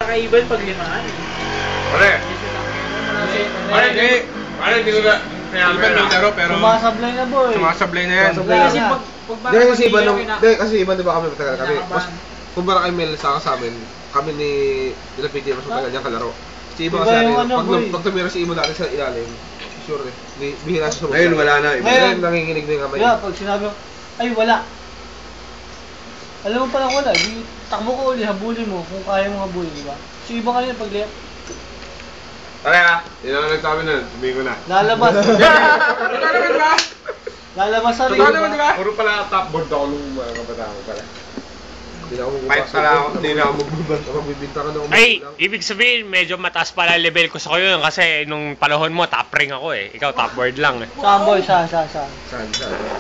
naka-evil pag limaan. Pare! Pare, hindi ko na... Iban may laro pero... Sumasablay na boy. Sumasablay na yan. Kasi pag kasi iba nung... Kasi iba diba kami matagal kami. Mas, kumpara kay Mel sa amin, kami ni Dilapiti mas matagal niyang kalaro. Si Iba kasi pag tumira si Iba dati sa ilalim, sure eh. Bihira siya sumunod. Ngayon wala na. Ngayon nanginginig na yung kamay. Kaya pag sinabi ko, ay wala. Alam mo palang wala, di takbo ko ulit, habulin mo kung kaya mo habulin, di ba? Si Iba kanina pag left. Pare ha, yun ang nagsabi nun, sabihin ko na. Lalabas. Totoo naman ba? Lalabas sa rin. Totoo naman di ba? Puro pala top board ako nung mga kabataan ko pala. Hindi na ako Kahit pala ako, hindi na ako magbibinta ka na ako. Ay, ibig sabihin, medyo mataas pala level ko sa kayo kasi nung panahon mo, top ring ako eh. Ikaw top board lang eh. Saan boy? Saan? Saan?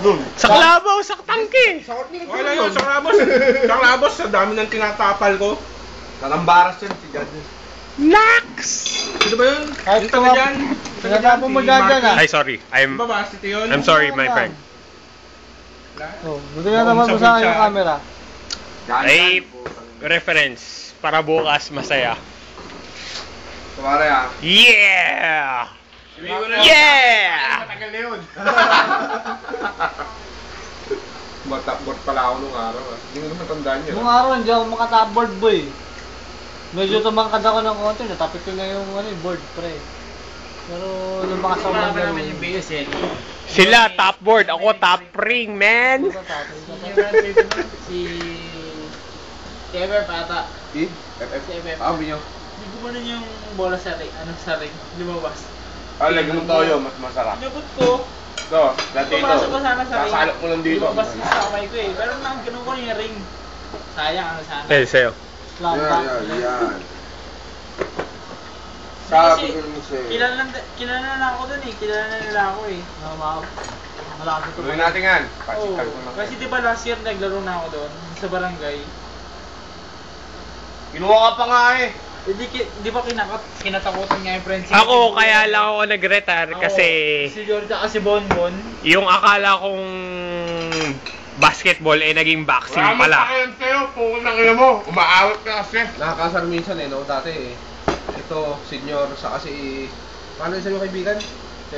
Doon. Sa kalabaw, sa tangke! Wala yun, sa Labos. Sa Labos, sa dami ng tinatapal ko. Natambaras yun, si Jad. Nax! Sino ba yun? Kahit Yung taga dyan? Tinatapon mo dyan ah. Ay, sorry. Ano ba ba? City yun? I'm sorry, my friend. Oh, buti nga naman mo sa akin yung camera. Ay, reference. Para bukas, masaya. Kumare ha. Yeah! Sabihin ko na. Yeah! Matagal na yun. Matapboard pala ako nung araw ah. Hindi ko naman tandaan yun. Nung araw, hindi ako makatapboard boy. Medyo tumangkad ako ng konti, natapit ko na yung board, pre. Pero lumakas ako ng naman yung BS eh. Sila top board, ako top ring, man! Si Ever pata. Si? Si Ever. Sabi niyo. Hindi ko man yung bola sa ring. Ano sa ring? Lumabas. Ah, lagyan mo toyo, mas masarap. Inabot ko. Ito, dati ito. Pumasok ko sana sa ring. Sasalok mo lang dito. Lumabas yung sa kamay ko eh. Pero nang ganun ko yung ring. Sayang ano sana. Eh, sa'yo. Yan. Kasi Sabi ko naman sa'yo. kilala na ako dun eh. Kilala na nila ako eh. Malaki ko. Gawin natin yan. Oo. Pasital ko lang. Kasi di ba last year naglaro na ako doon sa barangay. Kinuha ka pa nga eh. Eh, di ba kinatakutan nga yung friends? Ako, kaya lang ako nag-retire kasi Si George at si Bonbon. yung akala kong basketball eh naging boxing pala. Wala mo sa'yo, pukul ng ina mo. Umaawat ka kasi. Nakakasar minsan eh, no? Dati eh. Ito, senior, sa kasi... Paano yung kaibigan? Si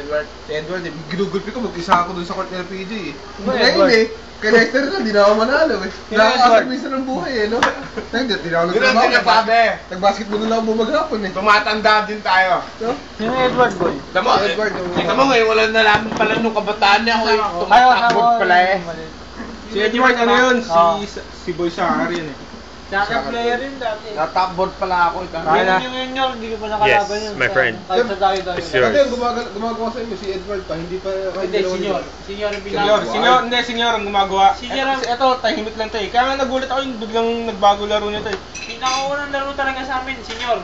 Edward eh. Ginugulpi ko, mag-isa ako dun sa court ng LPG eh. Ngayon eh, kay Lester na, di na ako manalo eh. Nakakasar minsan ng buhay eh, no? Hindi na ako Ganoon din yung pabe. Nag-basketball na lang ako bumaghapon eh. Tumatanda din tayo. No? Yung Edward boy. Tama, Edward, tingnan mo ngayon, wala na namin pala nung kabataan niya ako eh. Ayaw, Tumatakbot pala eh. Si Edward ano yun? Si Boy Sahar yun eh. Dati player rin dati. Natapboard pala ako. Yung junior, hindi ko pa nakalaban Yes, yun. my friend. Kahit sa dahil-dahil. It's yours. Dati yung gumagawa sa inyo, si Edward pa, hindi pa... Hindi, senior. Senior yung pinaka. Senior ang gumagawa. Senior ang- Ito, tahimik lang to eh. Kaya nga nagulat ako yung biglang nagbago laro nito eh. Pinakaunang laro talaga sa amin, senior.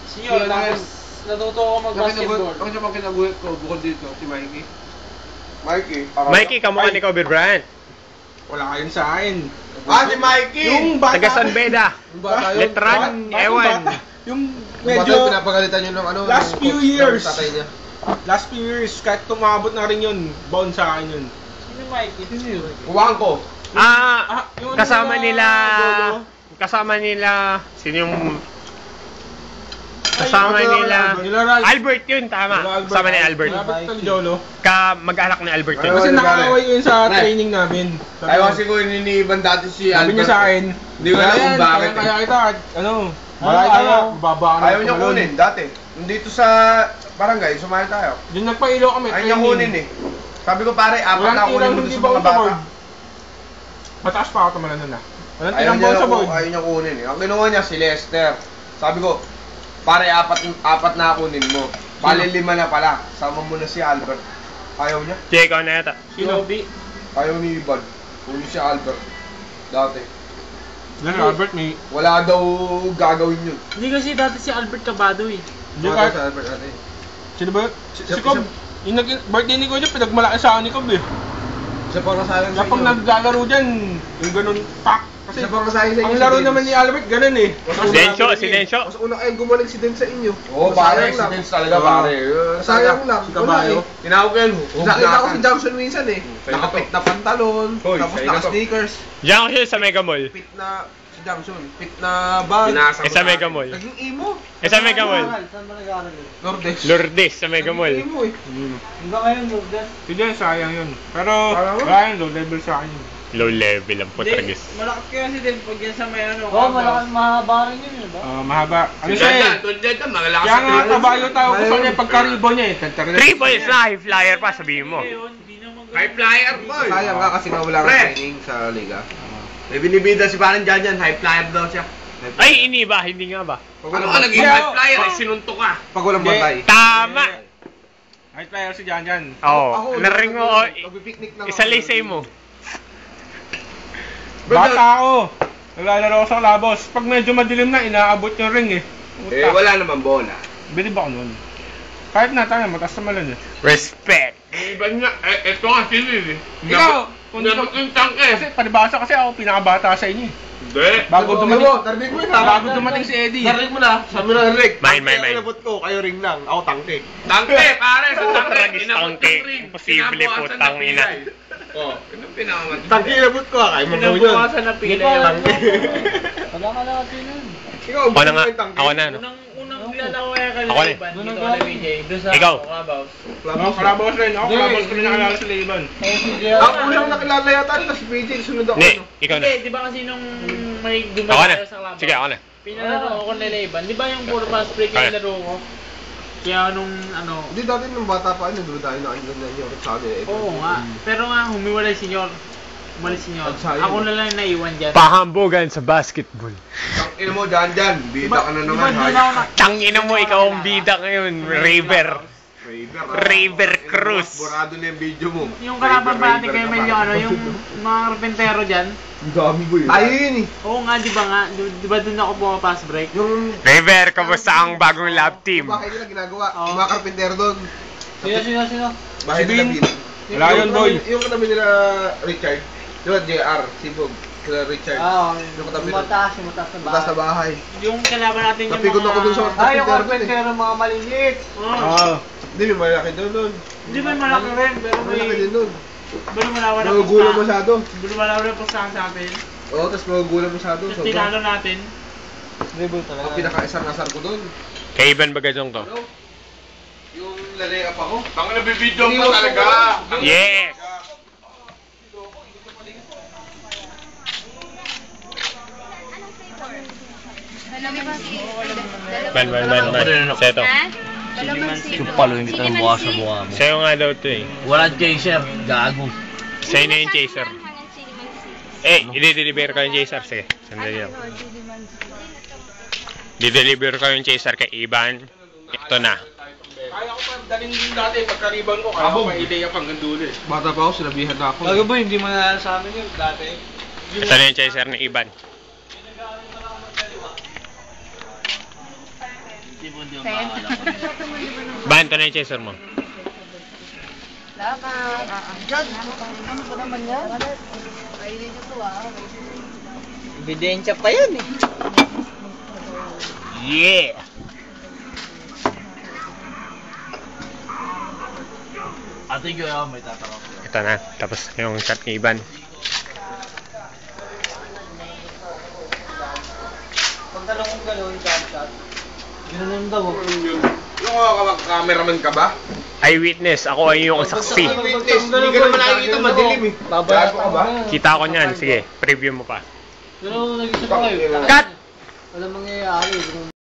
Senior, Senior tapos natuto ako mag-basketball. Ang siya pang kinagulit ko, bukod dito, si Mikey. Mikey, kamukha ni Kobe Bryant. Wala kayong sa akin. Ah, si Mikey! Yung bata. Taga San Beda. Yung bata yun. Letran, ewan. Yung Medyo medyo pinapagalitan yun ng ano. last ng few coach, years. ng tatay niya. last few years, kahit tumabot na rin yun, bound sa akin yun. Sino Mikey? Sino? Uwang ko. Yung kasama nila, sino yung kasama nila, Albert yun, tama. Kasama ni Albert. Jolo. Mag-anak ni Albert yun. Kasi nakakaway yun sa training namin. Ayaw kasi ko iniiban dati si Sabi Albert. niya sa akin, Hindi ko alam kung bakit. Kaya kita, malaki tayo, baba ka na. Ayaw niya kunin dati. Nandito sa barangay, sumali tayo. Yung nagpailo kami, Ayaw niya kunin eh. Sabi ko pare, apat na kunin mo sa mga bata. Mataas pa ako tumalan nun ah. Walang Ayaw tinambol sa board. niya kunin eh. Ang kinuha niya si Lester. Sabi ko, pare apat na kunin mo. Bali 5 na pala. Sama mo na si Albert. Ayaw niya. Jake, ikaw na yata. Sino? Ayaw ni Iban. Kunin si Albert. Dati. Albert may... Wala daw gagawin yun. Hindi kasi dati si Albert Cabado eh. Hindi Mga kahit... sa Albert natin. Sino ba yun? Si Cobb. Yung birthday ni Kuya, pinagmalaki sa akin ni Cobb eh. Siya pa kasayang sa Kaya pag inyo. naglalaro dyan, yung ganun, pak! Kasi Siya pa kasayang sa inyo. ang laro naman ni Albert, ganun eh. Silensyo. Mas una kayong gumaling si Den sa inyo. Oo, pare. Si Dens talaga pare. Sayang lang. Si Wala Caballo. eh. Tinawag ko yan. Nakita ko si Johnson minsan eh. Sa'yo na Nakapit na pantalon, Hoy, tapos sa'yo na to. naka-sneakers. Diyan ako siya sa Mega Mall. Pit na, si Junction. Fit na bag. Eh, sa Mega Mall. Naging emo. Eh, sa Mega Mall. Saan ba nag-aaral yun? Lourdes. Lourdes, sa Mega Naging Mall. emo eh. Hanggang ngayon, Lourdes. Sige, sayang yun. Pero, Parang mo? wala yun, low level sa akin yun. Low level ang putragis. Malakas kayo kasi din pag yan sa may ano. Oo, malaking mahaba rin yun, di ba? Mahaba. Ano Si siya Janjan, eh? tulad dyan, malakas Kaya sa nga, tingin. kabayo tao ko sa kanya pagkaribo niya eh. 3 points na, high flyer pa, sabihin mo. Hindi naman High flyer, boy. Sayang ka kasi nga wala kang Pre. training sa liga. May binibida si parang Janjan, high flyer daw siya. Ay, ini ba? Hindi nga ba? Pag Ano walang ka naging Hindi, high flyer, oh. eh, sinuntok ka. Pag walang bantay. Tama! High flyer si Janjan. Oo, naring mo, Magpipiknik na isa lisay mo. Bata ako. Naglalaro ako sa Labos. Pag medyo madilim na, inaabot yung ring eh. Eh, wala naman bola. Bilib ako nun. Kahit na tayo, mataas na malan eh. Respect! Iba nga, eto nga sili eh. Ikaw, kung di Dapat ka... yung tank eh. Kasi palibasa kasi ako pinakabata sa inyo eh. Hindi. Bago dumating, Narinig mo yun bago dumating si Eddie. Narinig mo na. Sabi na Rick. Mine, mine, mine. ko, kayo ring lang. Ako tangke. Tangke, pare, sa tangke. Tragis Inabot tangke. yung ring. Imposible po, Kinabukasan tang na ina. pilay. Oh, yun ang pinakamatindi. Tangke inabot ko. Kaya mo yun. Pinabukasan na pila yung Wala ka lang kasi nun. Ikaw, Ako na nga, yung tangke. ako na, no? unang nilalaro kaya ka Ako na. Liban, dito ka na BJ, doon sa Ikaw. Kabaw. Ako, Kalabos rin. Ako, Kalabos ko rin nakalala sa Liban. Oo, si JR. Ang unang nakilala yata nila si PJ. Sunod ako. Hindi, no? ikaw na. Hindi, di ba kasi nung may Ako na. dumadayo sa Kabaw? Sige, ako na. Pinalaro ako na Liban. Di ba yung puro fast break Kaya. yung laro ko? Kaya nung ano, Hindi dati nung bata pa, nagduro tayo na ano na yun. Sabi eh. oo nga. Pero nga, humiwalay senyor. Umalis senyor. Nagsayang. Ako na lang naiwan dyan. Pahambugan sa basketball. Tangina mo, Janjan. Bida ka na naman. Di ba doon ako na... Tangina mo, ikaw ang bida ngayon, Raver. Raver Cruz. Borado na yung video mo. Yung kalaban pa natin kay Mel yung ano, yung mga karpentero dyan. Ang dami ko yun. Tayo yun eh. Oo nga, di ba nga? Di ba doon ako pumapas break? Yung Raver, kamusta ang bagong lab team? bahay nila ginagawa. Oo. Yung mga karpintero doon. Sino? Bahay nila Bin. Bin. Wala yun, boy. Yung katabi nila Richard. Diba, JR, Sibog, kila Richard. Oo, Yung katabi yung mataas na Mataas na bahay. bahay. Yung kalaban natin yung Napikot ako dun sa... Ay, yung carpentero, mga maliliit. Oo. Hindi, may malaki doon. Hindi ba malaki rin, pero may... Malaki din doon. Pero malawan na Magugulang masyado. Pero malawan na pustahan sa atin. Oo, tapos magugulang masyado. Tapos tinalo natin. Dribble talaga. Ang pinaka-isang-asar ko doon. Kay Ivan Bagajong to. Yung lay-up ako. Ang nabibidyo mo talaga. Yes! Man. Seto. Yung palo hindi tayo bukas sa mukha mo. Sa'yo nga daw to eh. Walang chaser, gago. Sa'yo na yung chaser. Eh, i-deliver ko yung chaser. Sige, sandali lang. I-deliver ko yung chaser kay Ivan. Ito na. Kaya ko pa daling din dati, pagkariban ko, kaya ko ma-ideya pang gandulo eh. Bata pa ako, sinabihan na ako. Bago ba, hindi mo nalala sa amin yun dati. Ito na yung chaser ni Ivan. Hindi mo maalala ko. Ban, ito na yung chaser mo. Ebidensya pa yan eh. Yeah! Ate ko yun, may tatanong ko. Ito na. Tapos yung shot ni Ivan. Pag talong kong gano'n, jump shot. Gano'n daw. Yung cameraman ka ba? Eyewitness, ako ay yung saksi. Witness, hindi ka naman nakikita, madilim eh. Gago ka ba? Kita ko niyan. Sige, preview mo pa. Pero nag-isip ko kayo. Cut! Walang mangyayari.